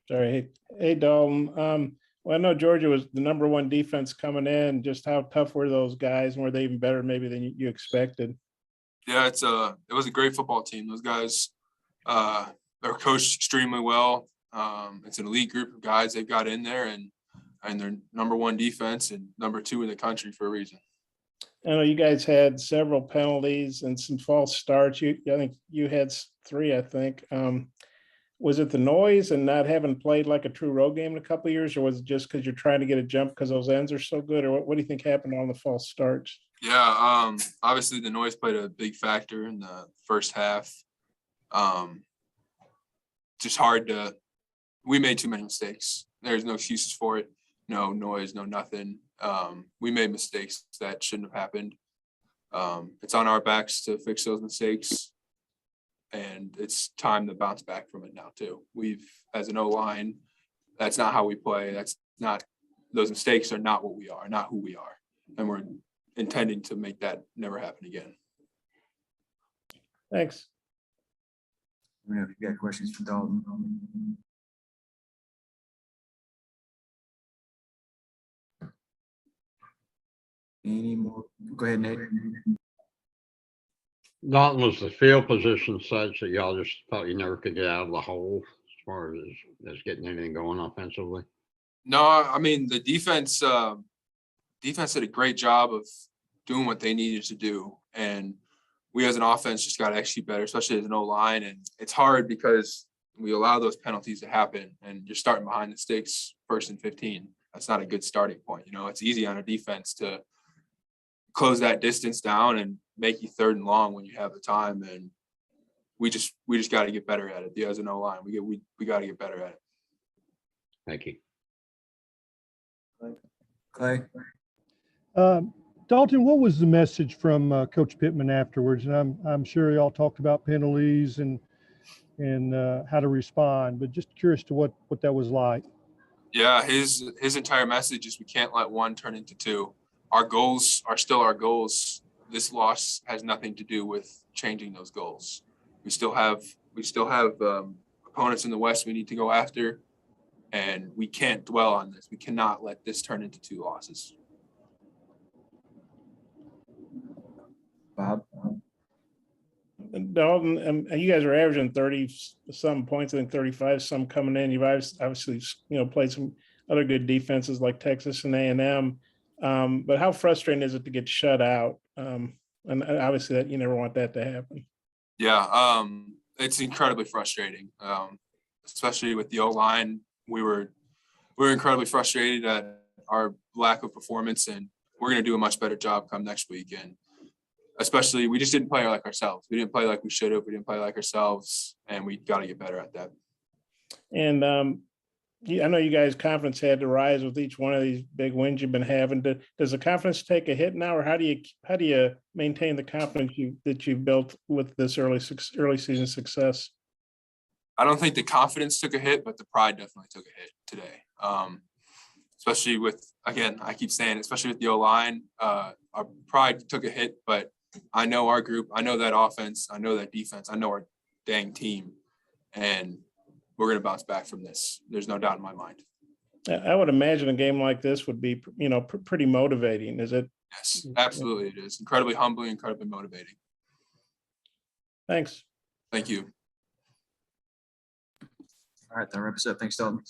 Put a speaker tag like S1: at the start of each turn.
S1: Sorry. Hey, Dalton. Well, I know Georgia was the #1 defense coming in. Just how tough were those guys, and were they even better maybe than you expected?
S2: Yeah, it was a great football team. Those guys, they're coached extremely well. It's an elite group of guys they've got in there, and they're #1 defense and #2 in the country for a reason.
S1: I know you guys had several penalties and some false starts. I think you had 3, I think. Was it the noise and not having played like a true road game in a couple of years, or was it just because you're trying to get a jump because those ends are so good, or what do you think happened on the false starts?
S2: Yeah, obviously the noise played a big factor in the first half. Just we made too many mistakes. There's no excuses for it. No noise, no nothing. We made mistakes that shouldn't have happened. It's on our backs to fix those mistakes. And it's time to bounce back from it now too. As an O-line, that's not how we play. Those mistakes are not what we are, not who we are. And we're intending to make that never happen again.
S1: Thanks.
S3: Let me know if you got questions for Dalton. Any more? Go ahead, Nate.
S4: Dalton, was the field position such that y'all just thought you never could get out of the hole as far as getting anything going offensively?
S2: No, I mean, the defense did a great job of doing what they needed to do. And we as an offense just got to execute better, especially as an O-line. And it's hard because we allow those penalties to happen and you're starting behind the sticks 1st and 15. That's not a good starting point. It's easy on a defense to close that distance down and make you 3rd and long when you have the time. And we just got to get better at it. As an O-line, we got to get better at it.
S4: Thank you.
S3: Clay.
S5: Dalton, what was the message from Coach Pittman afterwards? And I'm sure y'all talked about penalties and how to respond, but just curious to what that was like.
S2: Yeah, his entire message is we can't let one turn into 2. Our goals are still our goals. This loss has nothing to do with changing those goals. We still have opponents in the West we need to go after, and we can't dwell on this. We cannot let this turn into 2 losses.
S3: Bob.
S1: Dalton, and you guys are averaging 30-some points, I think 35 some coming in. You've obviously played some other good defenses like Texas and A&M. But how frustrating is it to get shut out? And obviously that you never want that to happen.
S2: Yeah, it's incredibly frustrating, especially with the O-line. We were incredibly frustrated at our lack of performance, and we're going to do a much better job come next week. And especially, we just didn't play like ourselves. We didn't play like we should have. We didn't play like ourselves, and we got to get better at that. And
S1: I know you guys' confidence had to rise with each one of these big wins you've been having. Does the confidence take a hit now, or how do you maintain the confidence that you've built with this early season success?
S2: I don't think the confidence took a hit, but the pride definitely took a hit today. Especially with, again, I keep saying, especially with the O-line, our pride took a hit, but I know our group, I know that offense, I know that defense, I know our dang team, and we're going to bounce back from this. There's no doubt in my mind.
S1: I would imagine a game like this would be, pretty motivating. Is it?
S2: Yes, absolutely. It is incredibly humbling, incredibly motivating.
S1: Thanks.
S2: Thank you.
S3: All right, that wraps up. Thanks, Dalton.